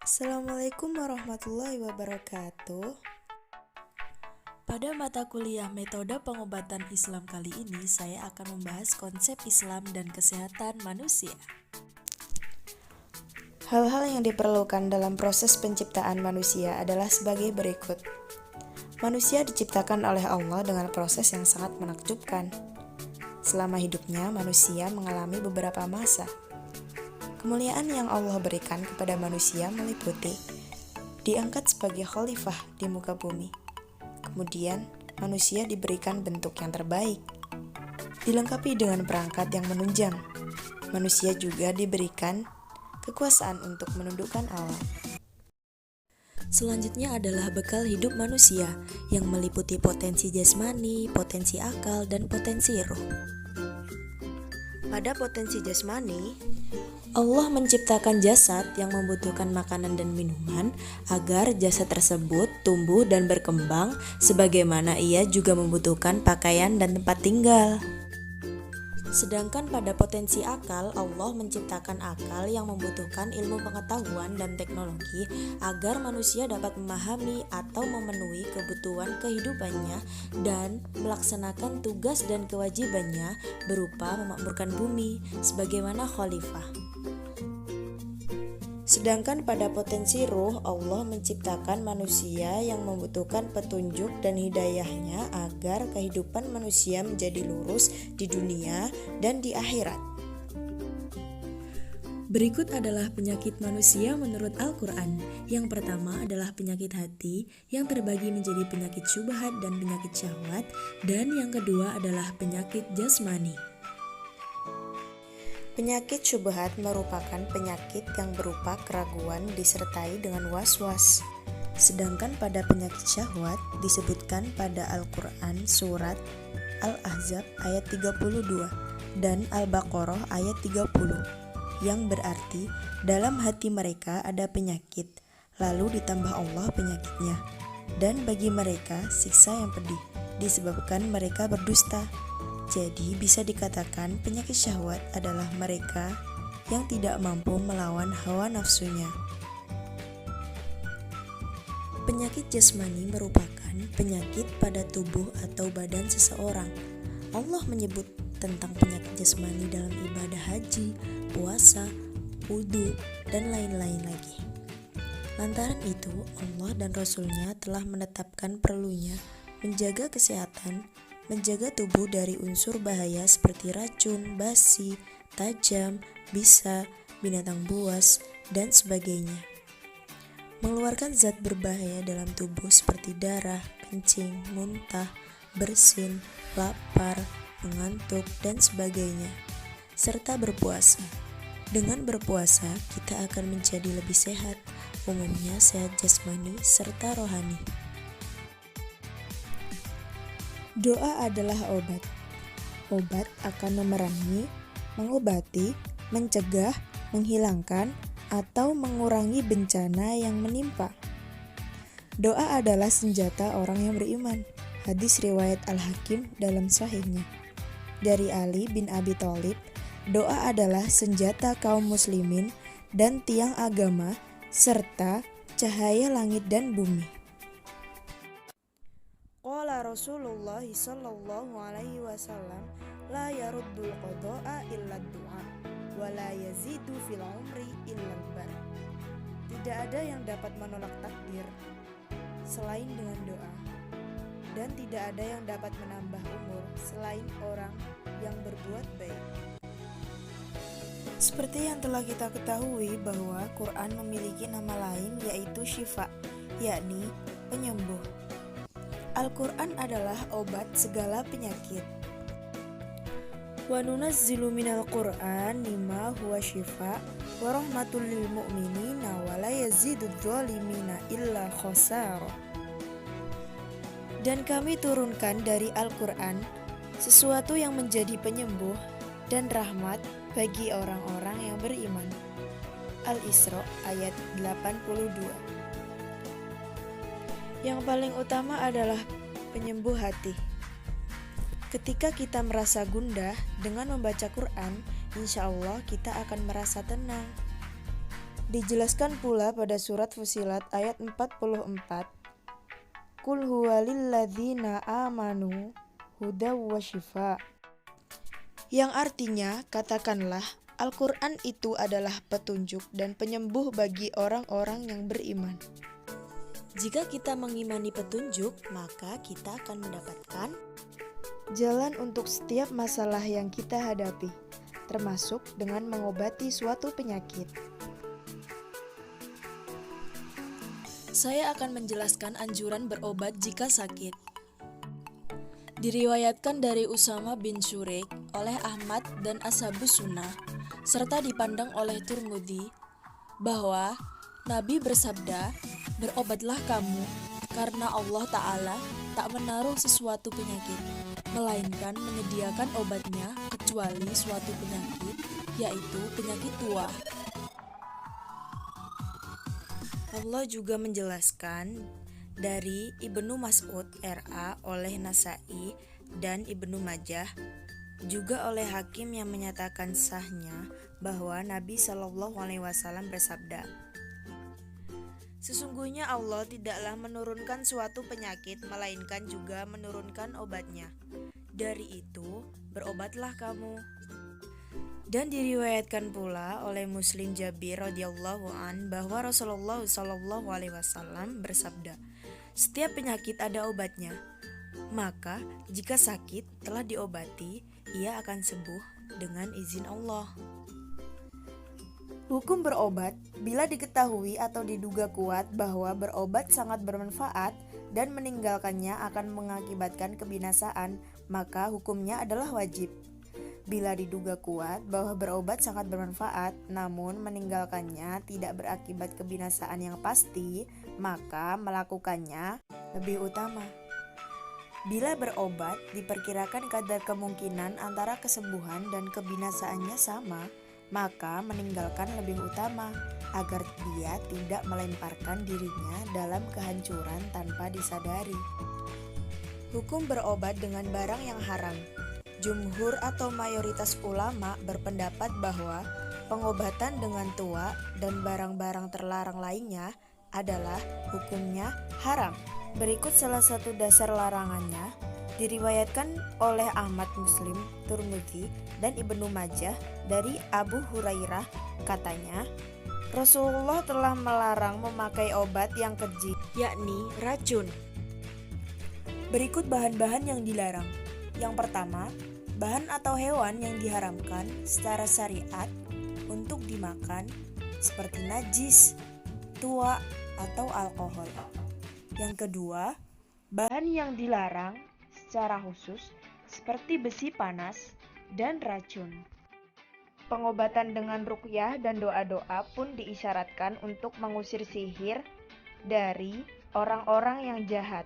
Assalamualaikum warahmatullahi wabarakatuh. Pada mata kuliah metode pengobatan Islam kali ini, saya akan membahas konsep Islam dan kesehatan manusia. Hal-hal yang diperlukan dalam proses penciptaan manusia adalah sebagai berikut. Manusia diciptakan oleh Allah dengan proses yang sangat menakjubkan. Selama hidupnya, manusia mengalami beberapa masa. Kemuliaan yang Allah berikan kepada manusia meliputi diangkat sebagai khalifah di muka bumi. Kemudian, manusia diberikan bentuk yang terbaik, dilengkapi dengan perangkat yang menunjang. Manusia juga diberikan kekuasaan untuk menundukkan alam. Selanjutnya adalah bekal hidup manusia yang meliputi potensi jasmani, potensi akal, dan potensi ruh. Pada potensi jasmani, Allah menciptakan jasad yang membutuhkan makanan dan minuman agar jasad tersebut tumbuh dan berkembang sebagaimana ia juga membutuhkan pakaian dan tempat tinggal. Sedangkan pada potensi akal, Allah menciptakan akal yang membutuhkan ilmu pengetahuan dan teknologi agar manusia dapat memahami atau memenuhi kebutuhan kehidupannya dan melaksanakan tugas dan kewajibannya berupa memakmurkan bumi sebagaimana khalifah. Sedangkan pada potensi ruh, Allah menciptakan manusia yang membutuhkan petunjuk dan hidayahnya agar kehidupan manusia menjadi lurus di dunia dan di akhirat. Berikut adalah penyakit manusia menurut Al-Quran. Yang pertama adalah penyakit hati yang terbagi menjadi penyakit syubhat dan penyakit syahwat, dan yang kedua adalah penyakit jasmani. Penyakit syubhat merupakan penyakit yang berupa keraguan disertai dengan was-was. Sedangkan pada penyakit syahwat disebutkan pada Al-Quran surat Al-Ahzab ayat 32 dan Al-Baqarah ayat 30 yang berarti dalam hati mereka ada penyakit, lalu ditambah Allah penyakitnya, dan bagi mereka siksa yang pedih disebabkan mereka berdusta. Jadi bisa dikatakan penyakit syahwat adalah mereka yang tidak mampu melawan hawa nafsunya. Penyakit jasmani merupakan penyakit pada tubuh atau badan seseorang. Allah menyebut tentang penyakit jasmani dalam ibadah haji, puasa, wudhu, dan lain-lain lagi. Lantaran itu, Allah dan Rasul-Nya telah menetapkan perlunya menjaga kesehatan, menjaga tubuh dari unsur bahaya seperti racun, basi, tajam, bisa, binatang buas, dan sebagainya. Mengeluarkan zat berbahaya dalam tubuh seperti darah, kencing, muntah, bersin, lapar, mengantuk, dan sebagainya. Serta berpuasa. Dengan berpuasa, kita akan menjadi lebih sehat, umumnya sehat jasmani serta rohani. Doa adalah obat. Obat akan memerangi, mengobati, mencegah, menghilangkan, atau mengurangi bencana yang menimpa. Doa adalah senjata orang yang beriman. Hadis riwayat Al-Hakim dalam sahihnya. Dari Ali bin Abi Thalib, doa adalah senjata kaum muslimin dan tiang agama serta cahaya langit dan bumi. Qala Rasulullah sallallahu alaihi wasallam, la yaruddul qada'a illa du'a wa la yazidu fil umri illa bar. Tidak ada yang dapat menolak takdir selain dengan doa, dan tidak ada yang dapat menambah umur selain orang yang berbuat baik. Seperti yang telah kita ketahui bahwa Quran memiliki nama lain yaitu Syifa, yakni penyembuh. Al-Quran adalah obat segala penyakit. Wa nunazzilu minal Qur'an mimma huwa syifa wa rahmatul lil mu'minina wa la yazidudz zalimina illa khasara. Dan kami turunkan dari Al-Quran sesuatu yang menjadi penyembuh dan rahmat bagi orang-orang yang beriman. Al-Isra ayat 82. Yang paling utama adalah penyembuh hati. Ketika kita merasa gundah, dengan membaca Quran, insya Allah kita akan merasa tenang. Dijelaskan pula pada surat Fussilat ayat 44, Qul huwa lilladzina amanu hudaw wa shifa. Yang artinya, katakanlah, Al-Quran itu adalah petunjuk dan penyembuh bagi orang-orang yang beriman. Jika kita mengimani petunjuk, maka kita akan mendapatkan jalan untuk setiap masalah yang kita hadapi, termasuk dengan mengobati suatu penyakit. Saya akan menjelaskan anjuran berobat jika sakit. Diriwayatkan dari Usama bin Syureik oleh Ahmad dan Ashabus Sunnah, serta dipandang oleh Tirmidzi, bahwa Nabi bersabda, "Berobatlah kamu, karena Allah Ta'ala tak menaruh sesuatu penyakit, melainkan menyediakan obatnya kecuali suatu penyakit, yaitu penyakit tua." Allah juga menjelaskan dari Ibnu Mas'ud RA oleh Nasai dan Ibnu Majah, juga oleh Hakim yang menyatakan sahnya bahwa Nabi SAW bersabda, "Sesungguhnya Allah tidaklah menurunkan suatu penyakit, melainkan juga menurunkan obatnya. Dari itu, berobatlah kamu." Dan diriwayatkan pula oleh Muslim Jabir radhiyallahu an bahwa Rasulullah SAW bersabda, "Setiap penyakit ada obatnya. Maka jika sakit telah diobati, ia akan sembuh dengan izin Allah." Hukum berobat, bila diketahui atau diduga kuat bahwa berobat sangat bermanfaat dan meninggalkannya akan mengakibatkan kebinasaan, maka hukumnya adalah wajib. Bila diduga kuat bahwa berobat sangat bermanfaat, namun meninggalkannya tidak berakibat kebinasaan yang pasti, maka melakukannya lebih utama. Bila berobat diperkirakan kadar kemungkinan antara kesembuhan dan kebinasaannya sama, maka meninggalkan lebih utama, agar dia tidak melemparkan dirinya dalam kehancuran tanpa disadari. Hukum berobat dengan barang yang haram. Jumhur atau mayoritas ulama berpendapat bahwa pengobatan dengan tua dan barang-barang terlarang lainnya adalah hukumnya haram. Berikut salah satu dasar larangannya, diriwayatkan oleh Ahmad, Muslim, Tirmidzi, dan Ibnu Majah dari Abu Hurairah, katanya, Rasulullah telah melarang memakai obat yang keji, yakni racun. Berikut bahan-bahan yang dilarang. Yang pertama, bahan atau hewan yang diharamkan secara syariat untuk dimakan seperti najis, tua, atau alkohol. Yang kedua, bahan yang dilarang secara khusus seperti besi panas dan racun. Pengobatan dengan ruqyah dan doa-doa pun diisyaratkan untuk mengusir sihir dari orang-orang yang jahat.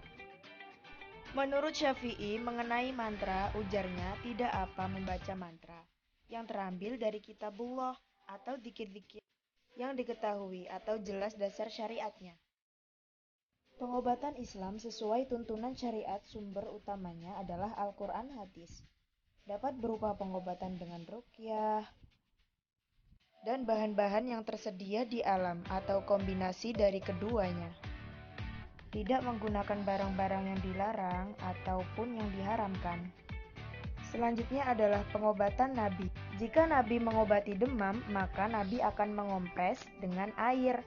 Menurut Syafi'i, mengenai mantra, ujarnya tidak apa membaca mantra yang terambil dari kitabullah atau dzikir-dzikir yang diketahui atau jelas dasar syariatnya. Pengobatan Islam sesuai tuntunan syariat sumber utamanya adalah Al-Quran hadis. Dapat berupa pengobatan dengan ruqyah dan bahan-bahan yang tersedia di alam atau kombinasi dari keduanya. Tidak menggunakan barang-barang yang dilarang ataupun yang diharamkan. Selanjutnya adalah pengobatan Nabi. Jika Nabi mengobati demam, maka Nabi akan mengompres dengan air.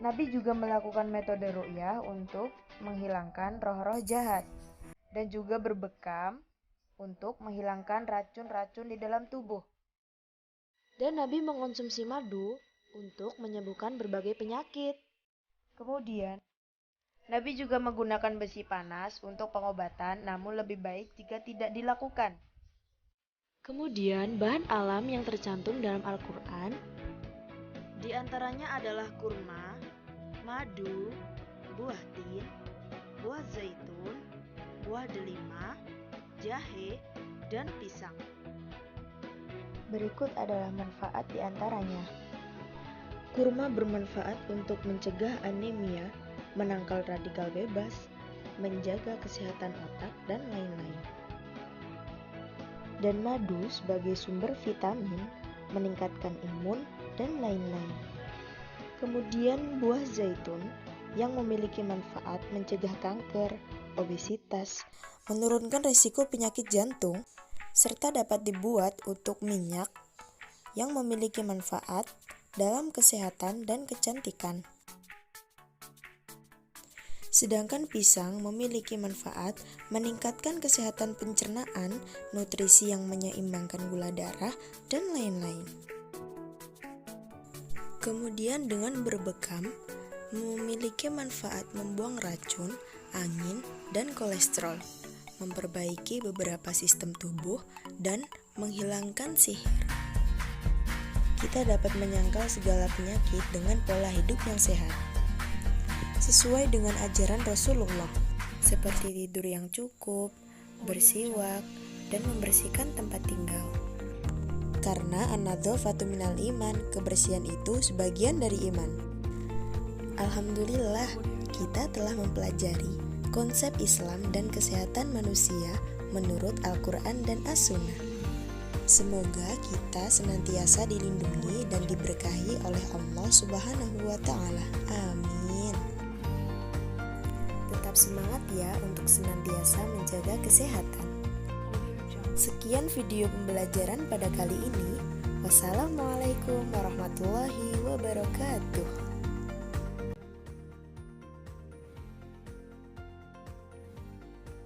Nabi juga melakukan metode ruqyah untuk menghilangkan roh-roh jahat dan juga berbekam untuk menghilangkan racun-racun di dalam tubuh. Dan Nabi mengonsumsi madu untuk menyembuhkan berbagai penyakit. Kemudian, Nabi juga menggunakan besi panas untuk pengobatan, namun lebih baik jika tidak dilakukan. Kemudian bahan alam yang tercantum dalam Al-Quran Di antaranya adalah kurma, madu, buah tin, buah zaitun, buah delima, jahe, dan pisang. Berikut adalah manfaat di antaranya. Kurma bermanfaat untuk mencegah anemia, menangkal radikal bebas, menjaga kesehatan otak, dan lain-lain. Dan madu sebagai sumber vitamin, meningkatkan imun, dan lain-lain. Kemudian buah zaitun yang memiliki manfaat mencegah kanker, obesitas, menurunkan risiko penyakit jantung, serta dapat dibuat untuk minyak yang memiliki manfaat dalam kesehatan dan kecantikan. Sedangkan pisang memiliki manfaat meningkatkan kesehatan pencernaan, nutrisi yang menyeimbangkan gula darah, dan lain-lain. Kemudian dengan berbekam, memiliki manfaat membuang racun, angin, dan kolesterol, memperbaiki beberapa sistem tubuh, dan menghilangkan sihir. Kita dapat menyangkal segala penyakit dengan pola hidup yang sehat, sesuai dengan ajaran Rasulullah, seperti tidur yang cukup, bersiwak, dan membersihkan tempat tinggal. Karena an-nadzafatu minal iman, kebersihan itu sebagian dari iman. Alhamdulillah, kita telah mempelajari konsep Islam dan kesehatan manusia menurut Al-Quran dan As-Sunnah. Semoga kita senantiasa dilindungi dan diberkahi oleh Allah Subhanahu wa Ta'ala. Amin. Tetap semangat ya untuk senantiasa menjaga kesehatan. Sekian video pembelajaran pada kali ini. Wassalamualaikum warahmatullahi wabarakatuh.